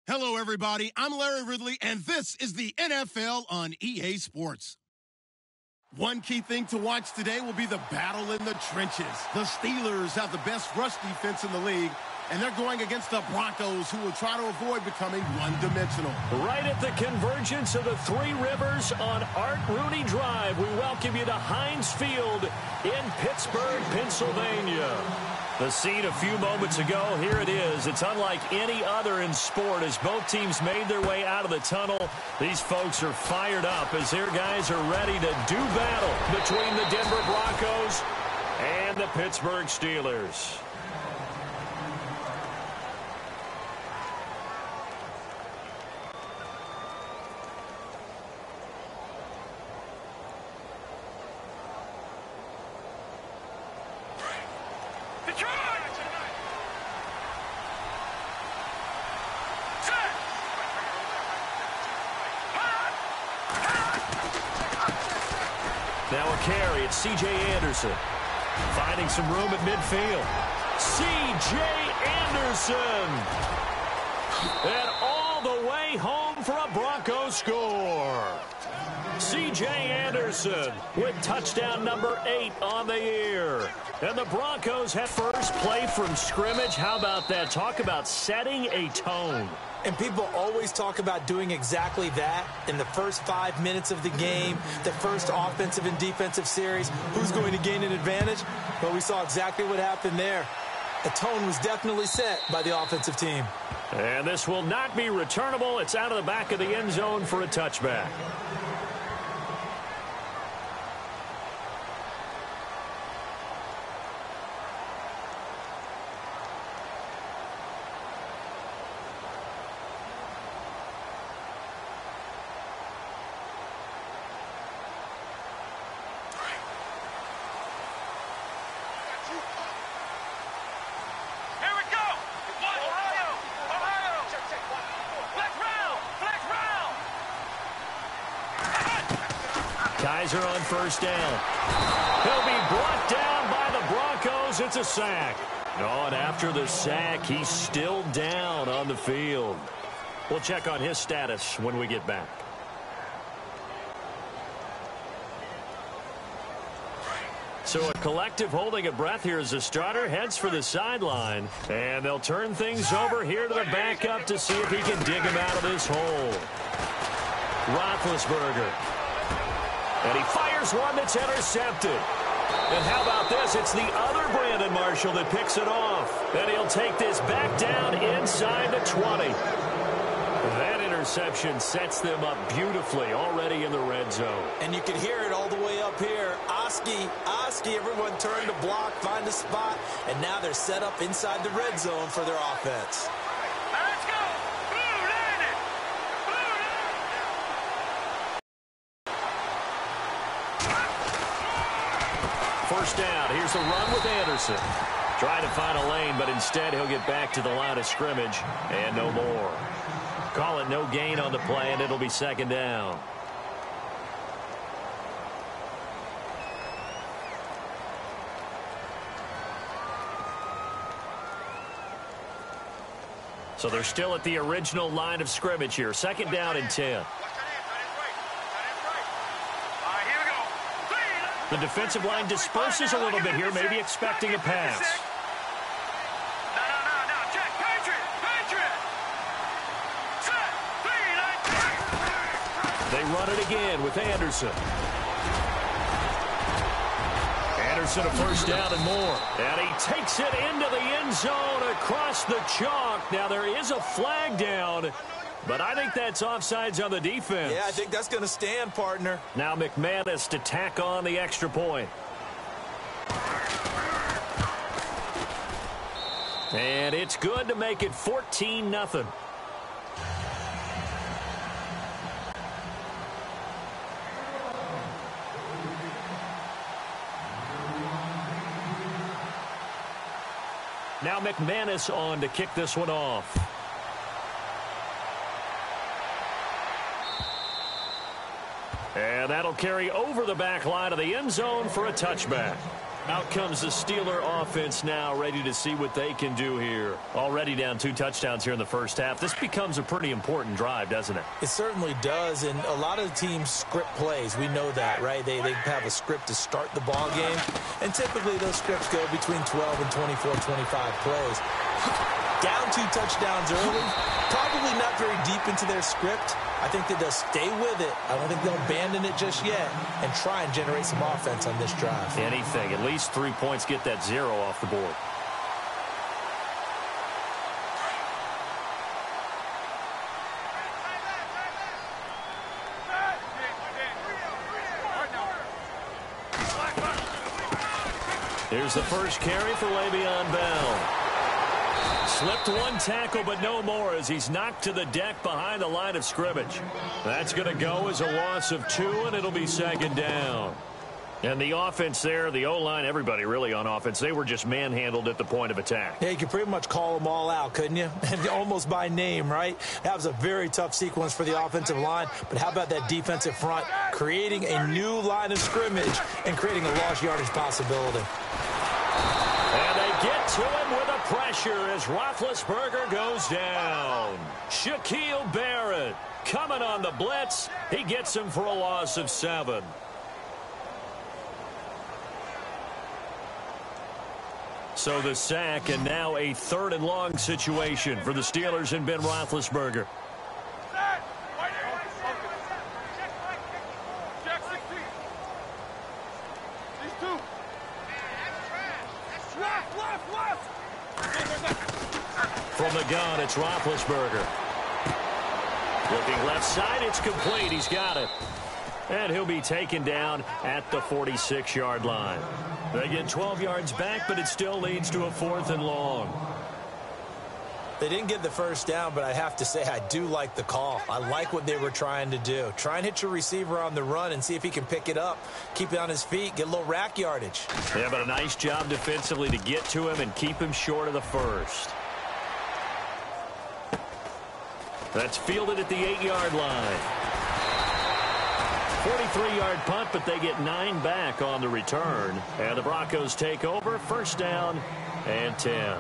Hello, everybody. I'm Larry Ridley, and this is the NFL on EA Sports. One key thing to watch today will be the battle in the trenches. The Steelers have the best rush defense in the league, and they're going against the Broncos, who will try to avoid becoming one-dimensional. Right at the convergence of the Three Rivers on Art Rooney Drive, we welcome you to Heinz Field in Pittsburgh, Pennsylvania. The scene a few moments ago, here it is. It's unlike any other in sport as both teams made their way out of the tunnel. These folks are fired up as their guys are ready to do battle between the Denver Broncos and the Pittsburgh Steelers. Now a carry, it's C.J. Anderson. Finding some room at midfield. C.J. Anderson. And all the way home for a Broncos score. C.J. Anderson with touchdown number 8 on the year. And the Broncos have first play from scrimmage. How about that? Talk about setting a tone. And people always talk about doing exactly that in the first 5 minutes of the game, the first offensive and defensive series. Who's going to gain an advantage? Well, we saw exactly what happened there. The tone was definitely set by the offensive team. And this will not be returnable. It's out of the back of the end zone for a touchback. Kaiser on first down. He'll be brought down by the Broncos. It's a sack. Oh, and after the sack, he's still down on the field. We'll check on his status when we get back. So a collective holding of breath here as the starter heads for the sideline. And they'll turn things over here to the backup to see if he can dig him out of this hole. Roethlisberger. And he fires one that's intercepted. And how about this? It's the other Brandon Marshall that picks it off. And he'll take this back down inside the 20. That interception sets them up beautifully already in the red zone. And you can hear it all the way up here. Oski, everyone turned to block, find a spot, and now they're set up inside the red zone for their offense. Let's go! First down. Here's the run with Anderson. Trying to find a lane, but instead he'll get back to the line of scrimmage and no more. Call it no gain on the play, and it'll be second down. So they're still at the original line of scrimmage here. Second down and 10. The defensive line disperses a little bit here, maybe expecting a pass. No, check, Patriot! Set, 3, 9, They run it again with Anderson. Anderson a first down and more. And he takes it into the end zone across the chalk. Now there is a flag down, but I think that's offsides on the defense. Yeah, I think that's going to stand, partner. Now McManus to tack on the extra point. And it's good to make it 14-0. Now McManus on to kick this one off. And that'll carry over the back line of the end zone for a touchback. Out comes the Steeler offense now, ready to see what they can do here. Already down 2 touchdowns here in the first half. This becomes a pretty important drive, doesn't it? It certainly does, and a lot of the teams script plays. We know that, right? They have a script to start the ball game, and typically those scripts go between 12 and 24, 25 plays. Down 2 touchdowns early, probably not very deep into their script. I think that they'll stay with it. I don't think they'll abandon it just yet and try and generate some offense on this drive. Anything. At least 3 points, get that 0 off the board. Here's the first carry for Le'Veon Bell. Slipped 1 tackle, but no more as he's knocked to the deck behind the line of scrimmage. That's going to go as a loss of 2, and it'll be second down. And the offense there, the O-line, everybody really on offense, they were just manhandled at the point of attack. Yeah, you could pretty much call them all out, couldn't you? And almost by name, right? That was a very tough sequence for the offensive line. But how about that defensive front creating a new line of scrimmage and creating a lost yardage possibility? And they get to him with a pressure as Roethlisberger goes down. Shaquille Barrett coming on the blitz. He gets him for a loss of 7. So the sack, and now a 3rd and long situation for the Steelers and Ben Roethlisberger. From the gun, it's Roethlisberger. Looking left side, it's complete. He's got it. And he'll be taken down at the 46-yard line. They get 12 yards back, but it still leads to a 4th and long. They didn't get the first down, but I have to say I do like the call. I like what they were trying to do. Try and hit your receiver on the run and see if he can pick it up, keep it on his feet, get a little rack yardage. Yeah, but a nice job defensively to get to him and keep him short of the first. That's fielded at the 8-yard line. 43-yard punt, but they get 9 back on the return. And the Broncos take over, 1st down and 10.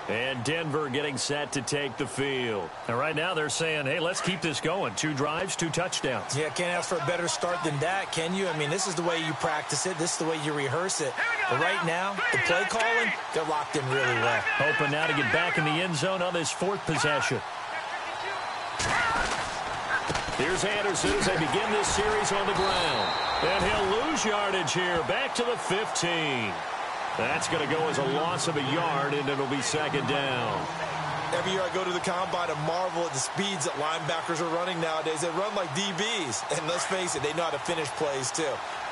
And Denver getting set to take the field. And right now they're saying, hey, let's keep this going. 2 drives, 2 touchdowns. Yeah, can't ask for a better start than that, can you? I mean, this is the way you practice it. This is the way you rehearse it. But right now, the play calling, they're locked in really well. Hoping now to get back in the end zone on this 4th possession. Here's Anderson as they begin this series on the ground. And he'll lose yardage here, back to the 15. That's going to go as a loss of a yard, and it'll be 2nd down. Every year I go to the combine and marvel at the speeds that linebackers are running nowadays. They run like DBs. And let's face it, they know how to finish plays too.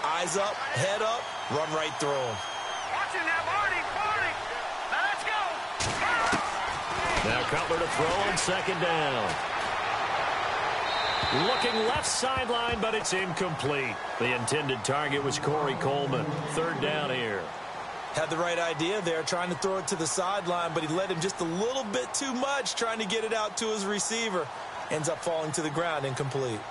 Eyes up, head up, run right through them. Watching that, Marty. Let's go. Now Cutler to throw on 2nd down. Looking left sideline, but it's incomplete. The intended target was Corey Coleman. 3rd down here. Had the right idea there, trying to throw it to the sideline, but he led him just a little bit too much, trying to get it out to his receiver. Ends up falling to the ground, incomplete.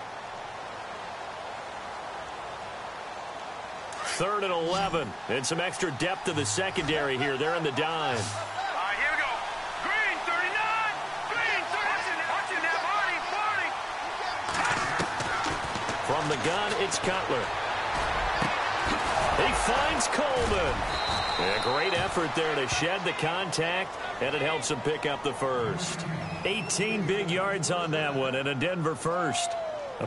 3rd and 11. And some extra depth to the secondary here. They're in the dime. All right, here we go. Green, 39. Green, 30. Watching that, Marty. From the gun, it's Cutler. He finds Coleman. A great effort there to shed the contact, and it helps him pick up the first. 18 big yards on that one, and a Denver first.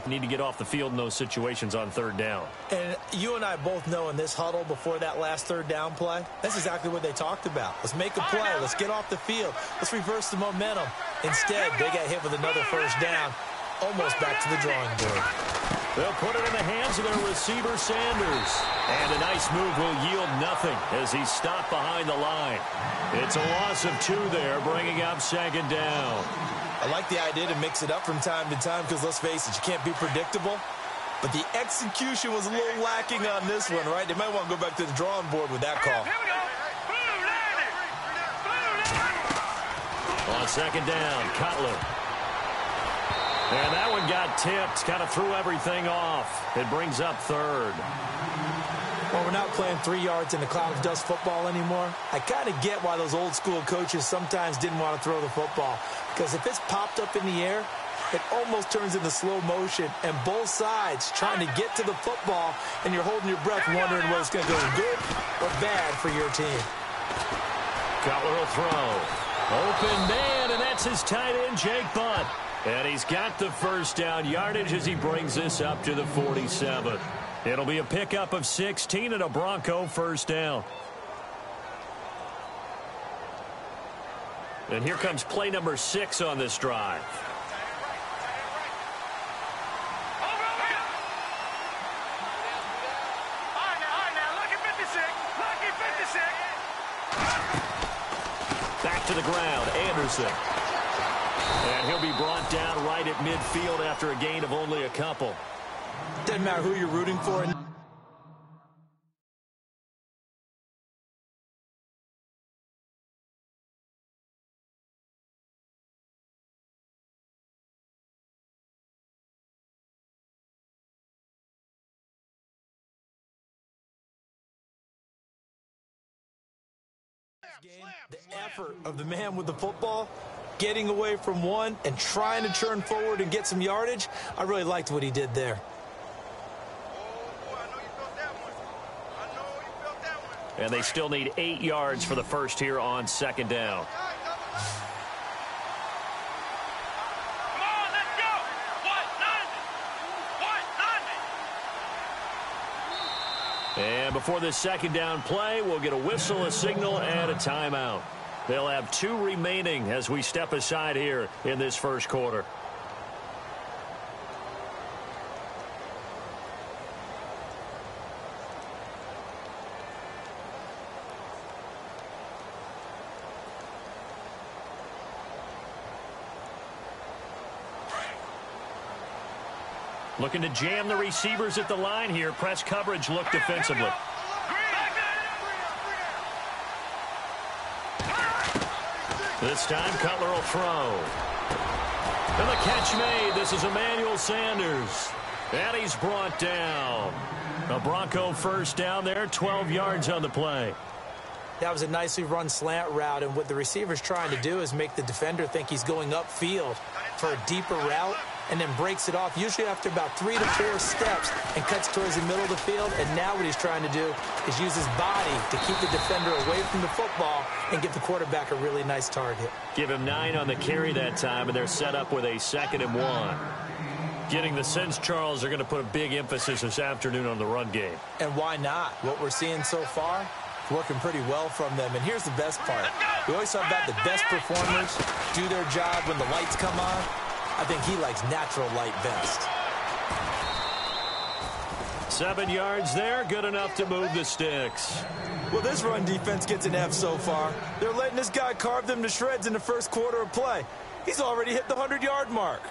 Need to get off the field in those situations on 3rd down. And you and I both know in this huddle before that last 3rd down play, that's exactly what they talked about. Let's make a play. Let's get off the field. Let's reverse the momentum. Instead, they got hit with another 1st down, almost back to the drawing board. They'll put it in the hands of their receiver, Sanders. And a nice move will yield nothing as he's stopped behind the line. It's a loss of 2 there, bringing up 2nd down. I like the idea to mix it up from time to time because, let's face it, you can't be predictable. But the execution was a little lacking on this one, right? They might want to go back to the drawing board with that call. Here we go. Blue, landed. Blue, landed. On 2nd down, Cutler. And that one got tipped, kind of threw everything off. It brings up 3rd. Well, we're not playing 3 yards in the cloud of dust football anymore. I kind of get why those old school coaches sometimes didn't want to throw the football. Because if it's popped up in the air, it almost turns into slow motion. And both sides trying to get to the football, and you're holding your breath wondering whether it's going to go good or bad for your team. Cutler will throw. Open man, and that's his tight end, Jake Butt. And he's got the first down yardage as he brings this up to the 47. It'll be a pickup of 16 and a Bronco first down. And here comes play number 6 on this drive. Back to the ground, Anderson. And he'll be brought down right at midfield after a gain of only a couple. Doesn't matter who you're rooting for. The effort of the man with the football, getting away from one and trying to turn forward and get some yardage, I really liked what he did there. And they still need 8 yards for the first here on second down. And before this second down play, we'll get a whistle, a signal, and a timeout. They'll have 2 remaining as we step aside here in this first quarter. Looking to jam the receivers at the line here. Press coverage look defensively. This time, Cutler will throw. And the catch made. This is Emmanuel Sanders. And he's brought down. A Bronco first down there, 12 yards on the play. That was a nicely run slant route, and what the receiver's trying to do is make the defender think he's going upfield for a deeper route, and then breaks it off, usually after about 3 to 4 steps, and cuts towards the middle of the field. And now what he's trying to do is use his body to keep the defender away from the football and give the quarterback a really nice target. Give him 9 on the carry that time, and they're set up with a 2nd and 1. Getting the sense, Charles, they're going to put a big emphasis this afternoon on the run game. And why not? What we're seeing so far, working pretty well from them. And here's the best part. We always talk about the best performers do their job when the lights come on. I think he likes natural light best. 7 yards there, good enough to move the sticks. Well, this run defense gets an F so far. They're letting this guy carve them to shreds in the first quarter of play. He's already hit the 100-yard mark.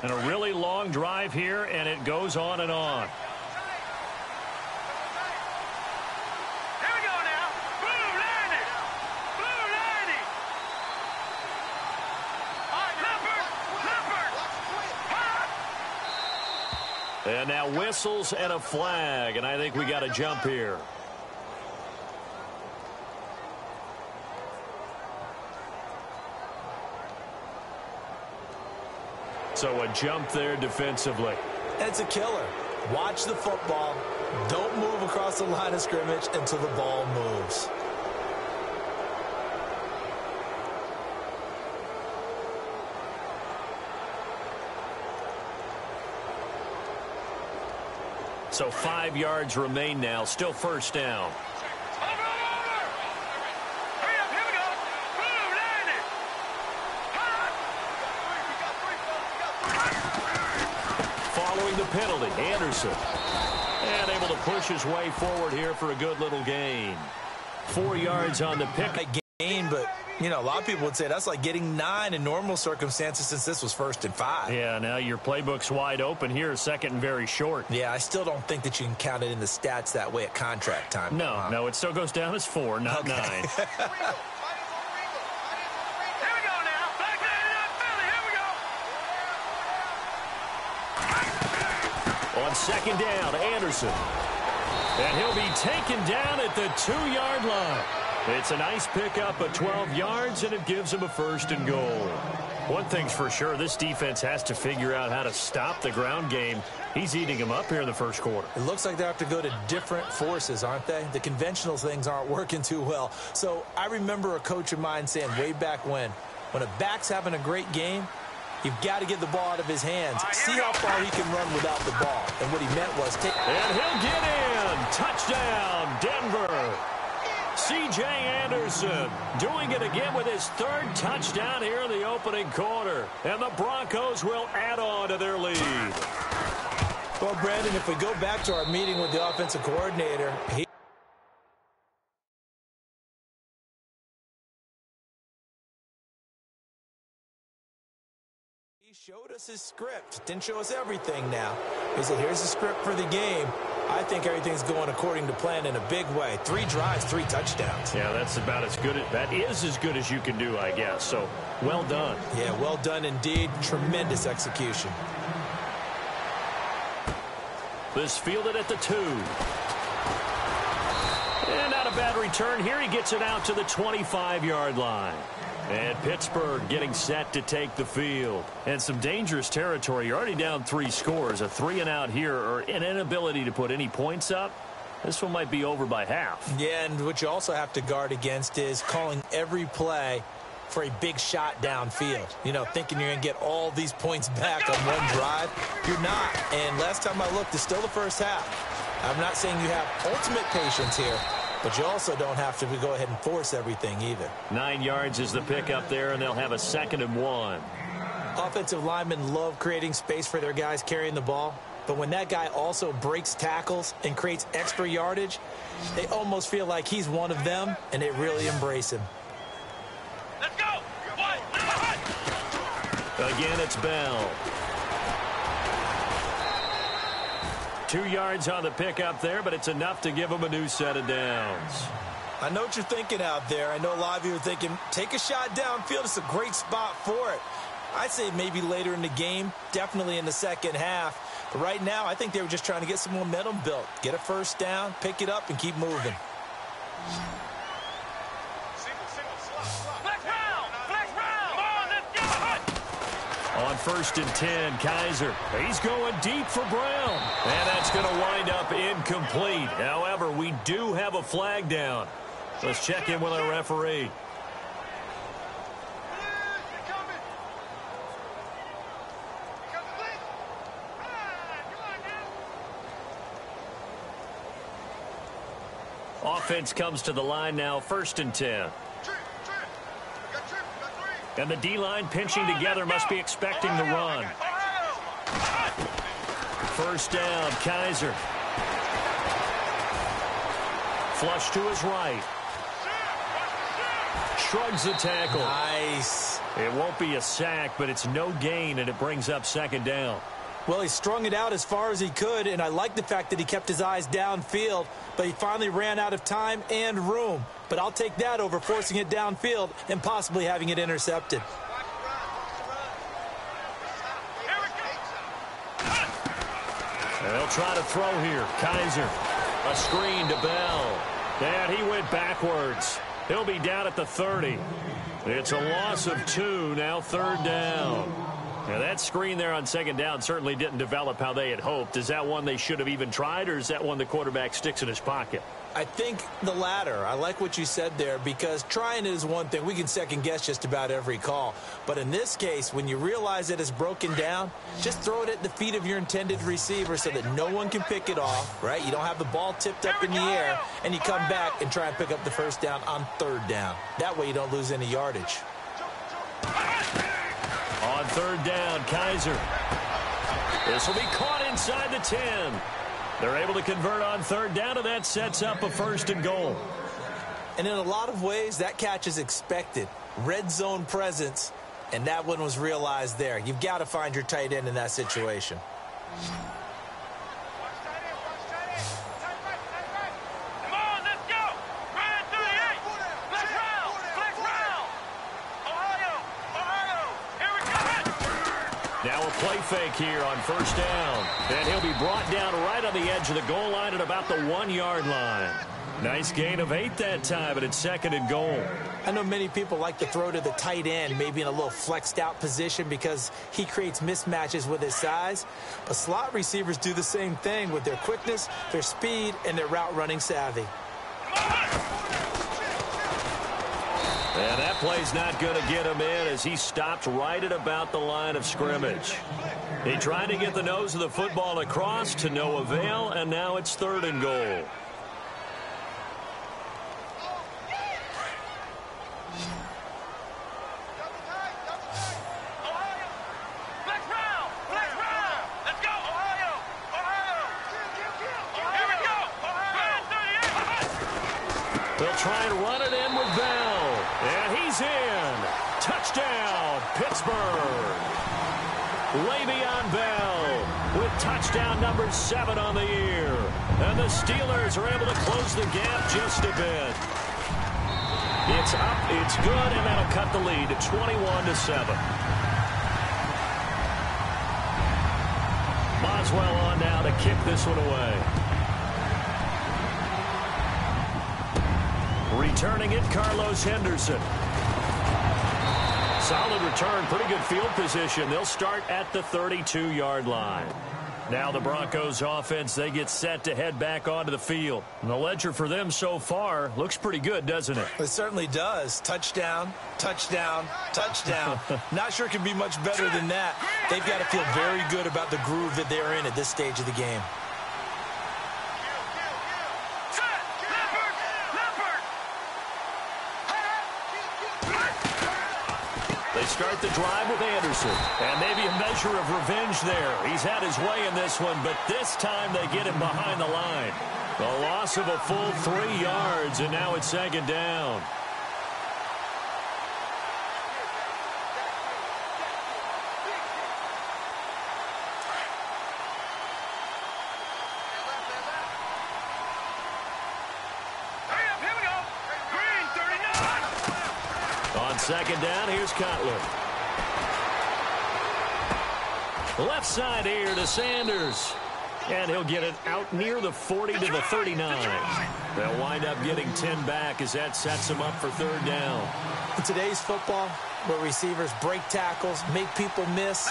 And a really long drive here, and it goes on and on. And now whistles and a flag, and I think we got a jump here. So a jump there defensively. It's a killer. Watch the football. Don't move across the line of scrimmage until the ball moves. So 5 yards remain now. Still first down. Following the penalty, Anderson. And able to push his way forward here for a good little gain. 4 yards on the pick. Gain, but, you know, a lot of people would say that's like getting 9 in normal circumstances since this was 1st and 5. Yeah, now your playbook's wide open here, 2nd and very short. Yeah, I still don't think that you can count it in the stats that way at contract time. No, it still goes down as 4, not 9. On second down, Anderson. And he'll be taken down at the 2-yard line. It's a nice pickup of 12 yards, and it gives him a 1st and goal. One thing's for sure, this defense has to figure out how to stop the ground game. He's eating him up here in the first quarter. It looks like they have to go to different forces, aren't they? The conventional things aren't working too well. So I remember a coach of mine saying way back when a back's having a great game, you've got to get the ball out of his hands. See how far he can run without the ball. And what he meant was take... And he'll get in. Touchdown, Denver. C.J. Anderson doing it again with his 3rd touchdown here in the opening quarter. And the Broncos will add on to their lead. Well, Brandon, if we go back to our meeting with the offensive coordinator, he showed us his script. Didn't show us everything now. He said, here's the script for the game. I think everything's going according to plan in a big way. 3 drives, 3 touchdowns. Yeah, that's about as good. That is as good as you can do, I guess. So, well done. Yeah, well done indeed. Tremendous execution. This fielded at the 2. And not a bad return here. He gets it out to the 25-yard line. And Pittsburgh getting set to take the field. And some dangerous territory. You're already down 3 scores. A 3-and-out here, or an inability to put any points up. This one might be over by half. Yeah, and what you also have to guard against is calling every play for a big shot downfield. You know, thinking you're going to get all these points back on one drive. You're not. And last time I looked, it's still the first half. I'm not saying you have ultimate patience here, but you also don't have to go ahead and force everything either. 9 yards is the pickup there, and they'll have a 2nd and 1. Offensive linemen love creating space for their guys carrying the ball, but when that guy also breaks tackles and creates extra yardage, they almost feel like he's one of them, and they really embrace him. Let's go! Again, it's Bell. 2 yards on the pickup there, but it's enough to give him a new set of downs. I know what you're thinking out there. I know a lot of you are thinking, take a shot downfield. It's a great spot for it. I'd say maybe later in the game, definitely in the second half. But right now, I think they were just trying to get some momentum built. Get a 1st down, pick it up, and keep moving. On 1st and 10, Kaiser. He's going deep for Brown. And that's going to wind up incomplete. However, we do have a flag down. Let's check in with our referee. Offense comes to the line now, 1st and 10. And the D-line pinching together, must be expecting the run. 1st down, Kaiser. Flush to his right. Shrugs the tackle. Nice. It won't be a sack, but it's no gain, and it brings up 2nd down. Well, he strung it out as far as he could, and I like the fact that he kept his eyes downfield, but he finally ran out of time and room. But I'll take that over forcing it downfield and possibly having it intercepted. They'll try to throw here. Kaiser. A screen to Bell. And he went backwards. He'll be down at the 30. It's a loss of 2, now 3rd down. Now that screen there on 2nd down certainly didn't develop how they had hoped. Is that one they should have even tried, or is that one the quarterback sticks in his pocket? I think the latter. I like what you said there, because trying it is one thing. We can second guess just about every call. But in this case, when you realize that it's broken down, just throw it at the feet of your intended receiver so that no one can pick it off, right? You don't have the ball tipped up in the air, and you come back and try and pick up the 1st down on 3rd down. That way you don't lose any yardage. On 3rd down, Kaiser. This will be caught inside the 10. They're able to convert on 3rd down, and that sets up a 1st and goal. And in a lot of ways, that catch is expected. Red zone presence, and that one was realized there. You've got to find your tight end in that situation. Now a play fake here on first down. And he'll be brought down right on the edge of the goal line at about the 1-yard line. Nice gain of 8 that time, but it's 2nd and goal. I know many people like to throw to the tight end, maybe in a little flexed out position because he creates mismatches with his size. But slot receivers do the same thing with their quickness, their speed, and their route running savvy. And that play's not going to get him in as he stopped right at about the line of scrimmage. He tried to get the nose of the football across to no avail, and now it's 3rd and goal. They'll try and run it in with Bell. And he's in. Touchdown, Pittsburgh. Le'Veon Bell with touchdown number 7 on the year. And the Steelers are able to close the gap just a bit. It's up, it's good, and that'll cut the lead to 21-7. Boswell on now to kick this one away. Returning it, Carlos Henderson. Solid return, pretty good field position. They'll start at the 32-yard line. Now the Broncos offense, they get set to head back onto the field. And the ledger for them so far looks pretty good, doesn't it? It certainly does. Touchdown, touchdown, touchdown. Not sure it can be much better than that. They've got to feel very good about the groove that they're in at this stage of the game. They start the drive with Anderson. And maybe a measure of revenge there. He's had his way in this one, but this time they get him behind the line. A loss of a full 3 yards, and now it's 2nd down. On 2nd down, here's Cutler. Left side here to Sanders. And he'll get it out near the 40 to the 39. They'll wind up getting 10 back as that sets them up for 3rd down. In today's football, where receivers break tackles, make people miss,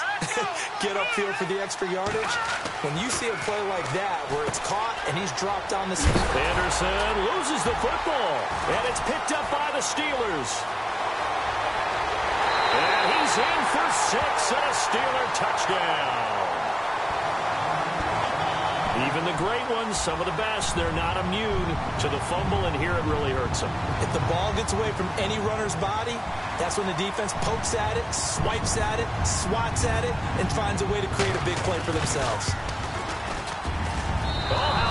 get upfield for the extra yardage, when you see a play like that where it's caught and he's dropped on the spot. Anderson loses the football, and it's picked up by the Steelers. And he's in for 6 and a Steeler touchdown. Even the great ones, some of the best, they're not immune to the fumble, and here it really hurts them. If the ball gets away from any runner's body, that's when the defense pokes at it, swipes at it, swats at it, and finds a way to create a big play for themselves. Oh, how